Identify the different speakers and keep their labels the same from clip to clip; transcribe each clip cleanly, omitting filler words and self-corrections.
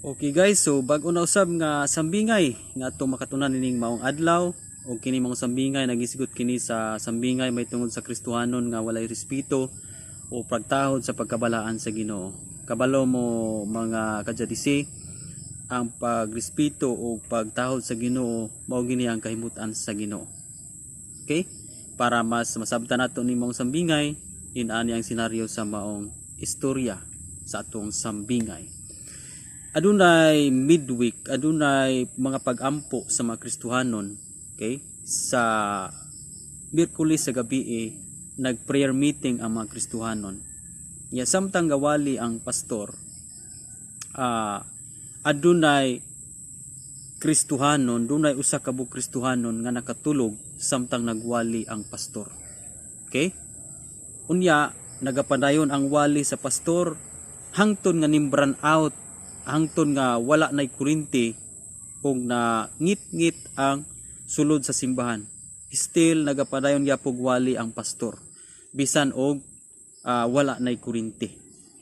Speaker 1: Okay guys, so bag-o na usab nga sambingay nga atong makatunan nining maong adlaw o kini maong sambingay nagisgot kini sa sambingay may tungod sa Kristohanon nga walay respeto o pagtahod sa pagkabalaan sa Ginoo. Kabalo mo mga kadyadisi, ang pagrespeto o pagtahod sa Ginoo mao gini ang kahimutan sa Ginoo. Okay? Para mas masabtan nato ni maong sambingay, inani ang senaryo sa maong istorya sa atong sambingay. Adunay midweek, adunay mga pag-ampo sa mga Kristohanon, okay? Sa Miyerkules sa gabi nag-prayer meeting ang mga Kristohanon. Ya samtang gawali ang pastor, adunay Kristohanon, dunay usa ka buok Kristohanon nga nakatulog samtang nagwali ang pastor. Okay? Unya nagapadayon ang wali sa pastor hangtod nga nimbran out, hangtod nga wala nay kuryente kung na ngit-ngit ang sulod sa simbahan. Still nagapadayon gyapon wali ang pastor bisan og wala nay kuryente.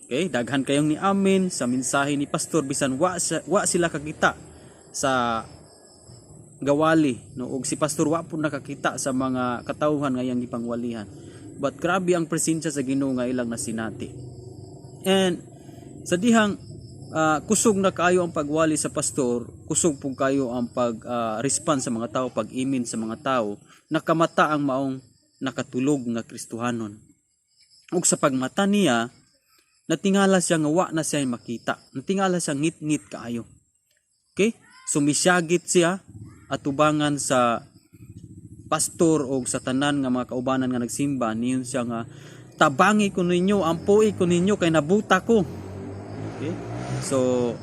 Speaker 1: Okay, daghan kayong ni amin sa mensahe ni pastor bisan wa sila kakita sa gawali, no, og si pastor wa pud nakakita sa mga katawhan nga iyang gipangwalihan. But grabe ang presensya sa Ginoo nga ilang nasinati. And sa dihang kusog na kayo ang pagwali sa pastor, kusog po kayo ang pag-respond sa mga tao, pag-imin sa mga tao, nakamata ang maong nakatulog nga Kristohanon. Ug sa pagmata niya, natingala siya nga wa na siya makita. Natingala siya ngit-ngit kaayo. Okay? Sumisyagit siya atubangan sa pastor o sa tanan nga mga kaubanan nga nagsimba, niyon siya nga, tabangi ko ninyo, ampoi ko ninyo, kay nabuta ko. Okay? So,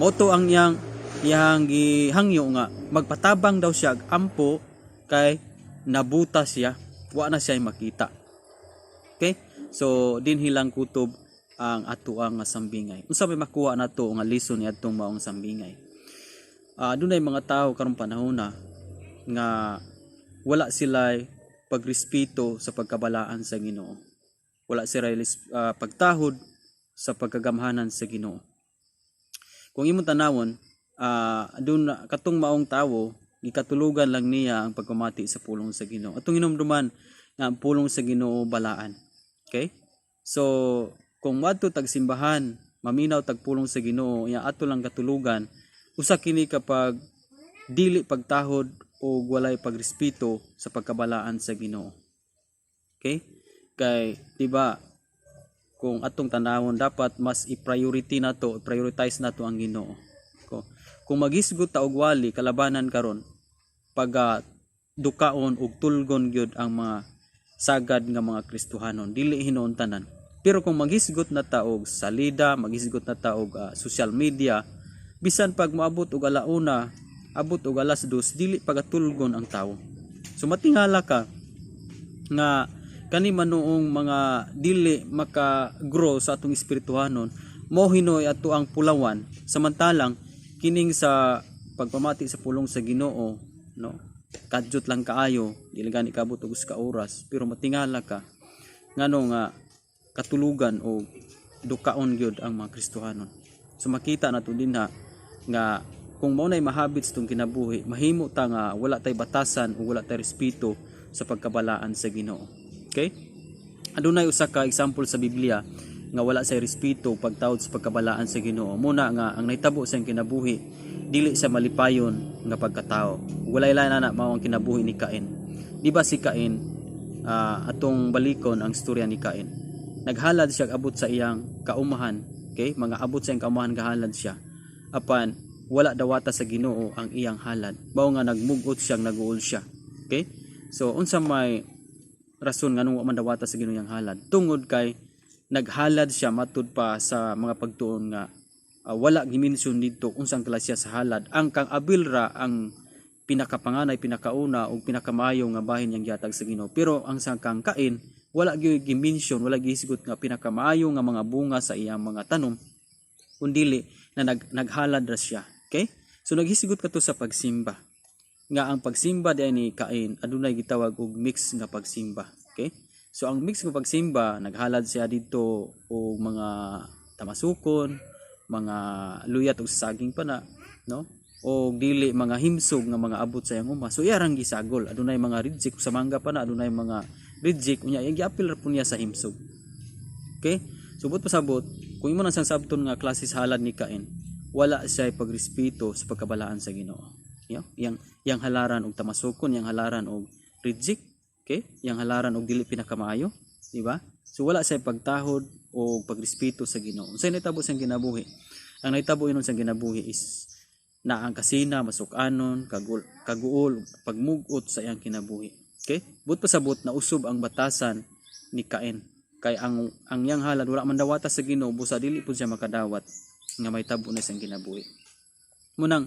Speaker 1: moto ang iyang gihangyo nga, magpatabang daw siya ampo kay nabuta siya, wa na siya makita. Okay? So, dinhilang kutob ang atuang nga sambingay. Unsa may makuha nato nga lesson ni adtong maong sambingay? Dunay mga tao karong panahon na nga wala sila pagrespeto sa pagkabalaan sa Ginoo. Wala sila pagtahod sa pagkagamhanan sa Ginoo. Kung imong tanawon, katong maong tawo, gikatulugan lang niya ang pagpamati sa pulong sa Ginoo. Atong hinumduman nga ang pulong sa Ginoo balaan. Okay? So, kung wadto tag simbahan, maminaw tag pulong sa Ginoo, ya ato lang katulugan, usa kini kapag dili pagtahod o walay pagrespeto sa pagkabalaan sa Ginoo. Okay? Kay diba kung atong tanawon dapat mas prioritize nato ang Ginoo. Kung magisgot ta og wali kalabanan karon pag dukaon og tulgon gyud ang mga sagad nga mga Kristohanon, dili hinuon tanan. Pero kung magisgot na ta og salida, magisgot na ta og social media, bisan pag moabot og alauna, abot og alas 2, dili pagatulgon ang tawo. So matingala ka nga kani manuong mga dili maka-grow sa atong espirituhanon, mo hinoy ato ang pulawan, samantalang kining sa pagpamati sa pulong sa Ginoo, no, kadyot lang kaayo, dili gani kabot og usa ka oras, pero matingala ka ngano nga katulugan o dukaon gyud ang mga Kristohanon. So makita nato dinha nga kung mao nay mahabits tong kinabuhi, mahimo ta nga wala tay batasan o wala tay respeto sa pagkabalaan sa Ginoo. Okay? Adunay usa ka example sa Biblia nga wala say respeto pagtawod sa pagkabalaan sa Ginoo. Muna nga ang nahitabo sa kinabuhi dili sa malipayon nga pagkatao. Walay na mao ang kinabuhi ni Cain. Di ba si Cain, atong balikon ang istorya ni Cain. Naghalad siya abot sa iyang kaumahan, okay? Mga abot sa iyang kaumahan gahalad siya. Apan wala dawata sa Ginoo ang iyang halad. Mao nga nagmugot siyang naguol siya. Okay? So unsa may rason nganong wa man dawata sa Ginoo yang halad? Tungod kay naghalad siya matud pa sa mga pagtuon nga wala gimensyon didto unsang klasya sa halad. Ang kang Abel ra ang pinakapanganay, pinakauna ug pinakamaayo nga bahin yang gihatag sa Ginoo. Pero ang sang kang Cain wala gyud gimensyon, wala gisgot nga pinakamaayo nga mga bunga sa iyang mga tanom, kundili na naghalad ra siya. Okay? So naghisigot ka to sa pagsimba. Nga ang pagsimba di ni Cain adunay gitawag og mix nga pagsimba. Okay? So ang mix nga pagsimba naghalad siya dito og mga tamasukon, mga luyat ug saging pa na, no? O dili mga himsog nga mga abot sa iyang uma. So iyarang gisagol. Adunay mga reject sa mangga pa na, adunay mga reject unya iyang giapil ra po niya sa himsog. Okay? Subot pasabot, kung imo nang sang sabton nga klase sa halad ni Cain, wala siya pagrespeto sa pagkabalaan sa Ginoo. Yang halaran og tamasukon, yang halaran og reject, okay? Yang halaran og dili pinakamaayo, di ba? So wala siya pagtahod o pagrespeto sa Ginoo. Unsay nahitabo siyang kinabuhi? Ang nahitabo inon siyang kinabuhi is na ang kasina, masukanon, kaguol, pagmugot sa iyang kinabuhi. Okay? But pasabot na usob ang batasan ni Cain. Kay ang yang halad wala man dawata sa Ginoo, busa dili pud siya makadawat nga may tabo na siyang kinabuhi. Munang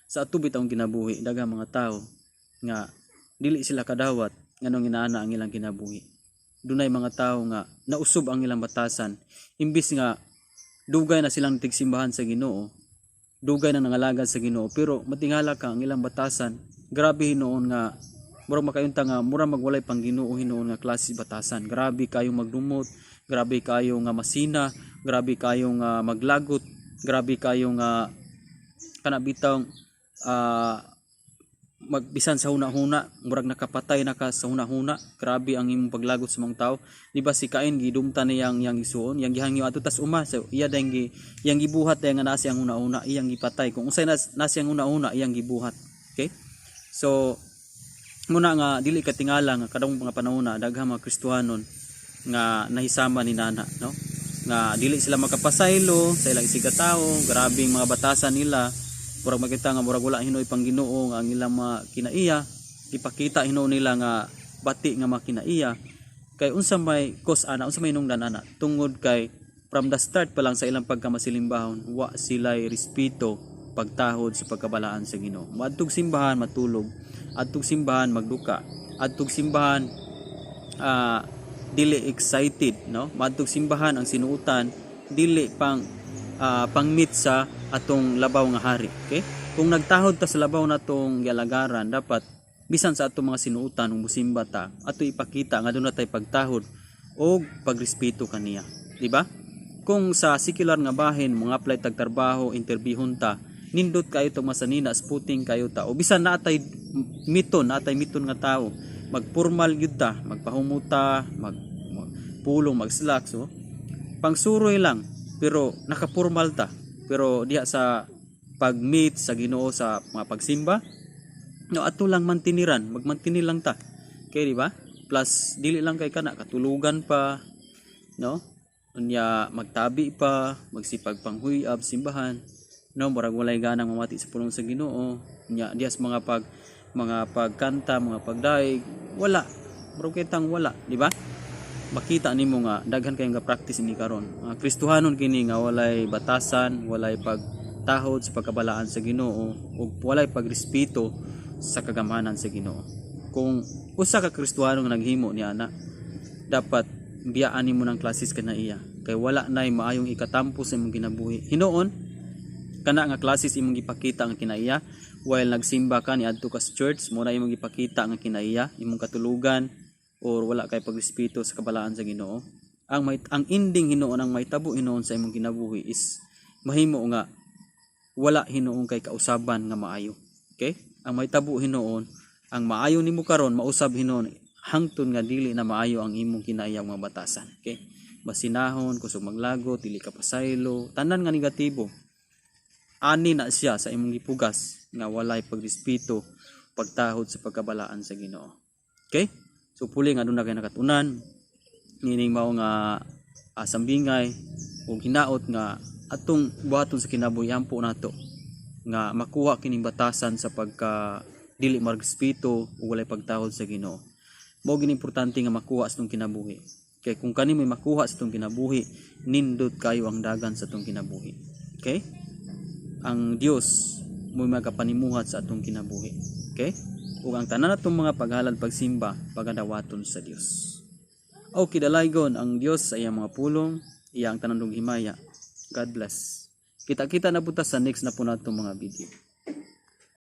Speaker 1: sa ato bitawng kinabuhi, daghang mga tao nga dili sila kadawat nganong inaana ang ilang kinabuhi. Dunay mga tao nga nausob ang ilang batasan, imbis nga dugay na silang tigsimbahan sa Ginoo, dugay na nangalagad sa Ginoo, pero matingala ka ang ilang batasan, grabe hinoon nga murag makayunta nga murag magwalay pang Ginoo hinoon nga klase batasan. Grabe kayo magdumot, grabe kayo nga masina, grabe kayo nga maglagot, grabe kayo nga kanabitang magbisan sa huna-huna, murag nakapatay na ka sa huna-huna. Grabe ang imong paglagot sa mga tao. Di ba si Cain gidumta niya yang isuon, yang gihangyo ato tas uma, so iya dang yang gibuhat nga nasi ang huna-huna, iyang gipatay. Kung unsay nasi ang huna-huna, iyang gibuhat. Okay? So muna nga dili katingala nga kadang mga panahon na daghang mga Kristohanon nga nahisama ni nana, no? Nga dili sila makapasaylo sa ilang isigatawo, grabing mga batasan nila. Murag makita nga murag wala hinoy pang Ginoo nga ang ilang mga kinaiya, ipakita hinoy nila nga bati nga mga kinaiya. Kay unsa may cause ana, unsa may nungdan ana tungod kay from the start pa lang sa ilang pagkamasimbahon, wa sila respeto pagtahod sa pagkabalaan sa Ginoo. Adtog simbahan matulog, adtog simbahan magduka, adtog simbahan dili excited, no? Adtog simbahan ang sinuutan dili pang-meet sa atong labaw nga hari. Okay? Kung nagtahod ta sa labaw natong gialagaran, dapat bisan sa atong mga sinuutan ug musimba ta, ato ipakita nga aduna tay pagtahod o pagrespeto kaniya, di ba? Kung sa secular nga bahin mga apply tag trabaho, interbiehon ta, nindot kayo tong masanina, sputing kayo ta, o bisan natay miton nga tao, magpormal gyud ta, magpahumuta, magpulong, magslack, so pangsuroy lang, pero nakapormal ta. Pero diha sa pag-meet sa Ginoo sa mga pagsimba, no, ato lang mantiniran, magmantinil lang ta. Okay, di ba? Plus dili lang kay kana katulugan pa, no? Unya magtabi pa, magsipag panghuyab simbahan, no, murag walay ganang mamati sa pulong sa Ginoo. Unya diha sa mga pagkanta, mga pagdaig, wala. Murag kitang wala, di ba? Makita nimo nga daghan kayong ga-practice ini karon. Kristohanon kini nga walay batasan, walay pagtahod sa pagkabalaan sa Ginoo ug walay pagrespeto sa kagamanan sa Ginoo. Kung usa ka Kristohano nga naghimo niya na, dapat biyaan nimo ng klases kana iya kay wala nay maayong ikatampo sa imong kinabuhi. Hinoon kana nga klases imong gipakita nga kinaiya while nagsimba ka niadto ka sa church, mo na imong gipakita nga kinaiya, imong katulugan or wala kay pagrespeto sa kabalaan sa Ginoo. Ang ending hinoon ang mahitabo hinoon sa imong kinabuhi is mahimo nga wala hinoon kay kausaban nga maayo. Okay? Ang mahitabo hinoon ang maayo nimo karon mausab hinoon hangtod nga dili na maayo ang imong kinaiyang mga batasan. Okay? Basinahon, kusog maglagot, dili ka pasaylo, tanan nga negatibo. Ani na siya sa imong gipugas nga walay pagrespeto, pagtahod sa pagkabalaan sa Ginoo. Okay? So puli nga doon na kayo nakatunan, nining mao nga sambingay o hinaot nga atong buhaton sa kinabuhi ampo nato nga makuha kining batasan sa pagka dili magrespeto o walay pagtahod sa Ginoo. Mao gini importante nga makuha sa itong kinabuhi. Kay kung kani may makuha sa itong kinabuhi, nindot kayo ang dagan sa itong kinabuhi. Okay? Ang Dios mo magapanimuhat sa atong kinabuhi. Okay? Ug ang tanan natong mga paghalad pagsimba pagadawaton sa Dios. Okay, dalaygon ang Dios sa iyang mga pulong, iyang tanan himaya. God bless. Kita-kita na buta sa next na po natong mga video.